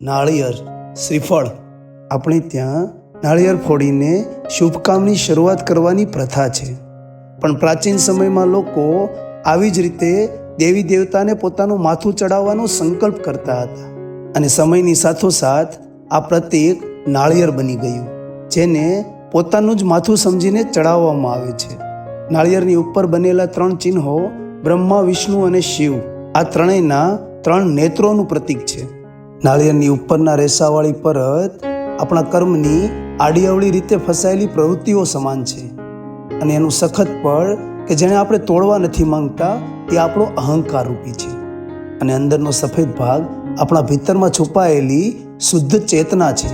નાળિયેર શ્રીફળ આપણે ત્યાં નાળિયેર ફોડીને શુભકામની શરૂઆત કરવાની પ્રથા છે. પણ પ્રાચીન સમયમાં લોકો આવી જ રીતે દેવી દેવતાને પોતાનું માથું ચડાવવાનો સંકલ્પ કરતા હતા અને સમયની સાથોસાથ આ પ્રતીક નાળિયેર બની ગયું, જેને પોતાનું જ માથું સમજીને ચડાવવામાં આવે છે. નાળિયેરની ઉપર બનેલા 3 ચિહ્નો બ્રહ્મા, વિષ્ણુ અને શિવ, આ ત્રણેયના 3 નેત્રોનું પ્રતીક છે. નાળિયેરની ઉપરના રેસાવાળી પરત આપણા કર્મની આડીઅવળી રીતે ફસાયેલી પ્રવૃત્તિઓ સમાન છે અને એનું સખત પળ કે જેને આપણે તોડવા નથી માંગતા એ આપણો અહંકાર રૂપી છે. અને અંદરનો સફેદ ભાગ આપણા ભીતરમાં છુપાયેલી શુદ્ધ ચેતના છે,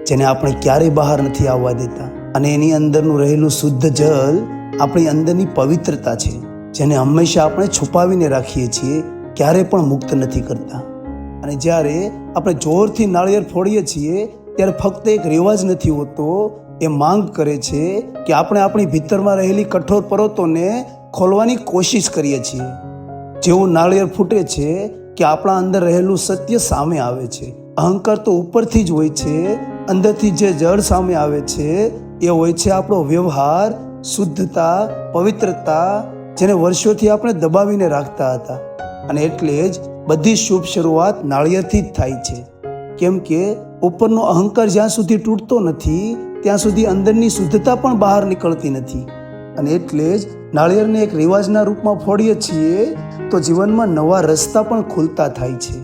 જેને આપણે ક્યારેય બહાર નથી આવવા દેતા. અને એની અંદરનું રહેલું શુદ્ધ જલ આપણી અંદરની પવિત્રતા છે, જેને હંમેશા આપણે છુપાવીને રાખીએ છીએ, ક્યારે પણ મુક્ત નથી કરતા. અને જ્યારે આપણે જોરથી નાળિયેર ફોડીએ છીએ ત્યારે ફક્ત એક રિવાજ નથી હોતો, એ માંગ કરે છે કે આપણે આપણી ભીતરમાં રહેલી કઠોર પર્વતોને ખોલવાની કોશિશ કરીએ છીએ. જેવું નાળિયેર ફૂટે છે કે આપણા અંદર રહેલું સત્ય સામે આવે છે. અહંકાર તો ઉપરથી જ હોય છે, અંદરથી જે જળ સામે આવે છે એ હોય છે આપણો વ્યવહાર, શુદ્ધતા, પવિત્રતા, જેને વર્ષોથી આપણે દબાવીને રાખતા હતા. અને એટલે જ બધી શુભ શરૂઆત નાળિયેરથી જ થાય છે, કેમ કે ઉપરનો અહંકાર જ્યાં સુધી તૂટતો નથી ત્યાં સુધી અંદરની શુદ્ધતા પણ બહાર નીકળતી નથી. અને એટલે જ નાળિયેરને એક રિવાજના રૂપમાં ફોડીએ છીએ તો જીવનમાં નવા રસ્તા પણ ખુલતા થાય છે.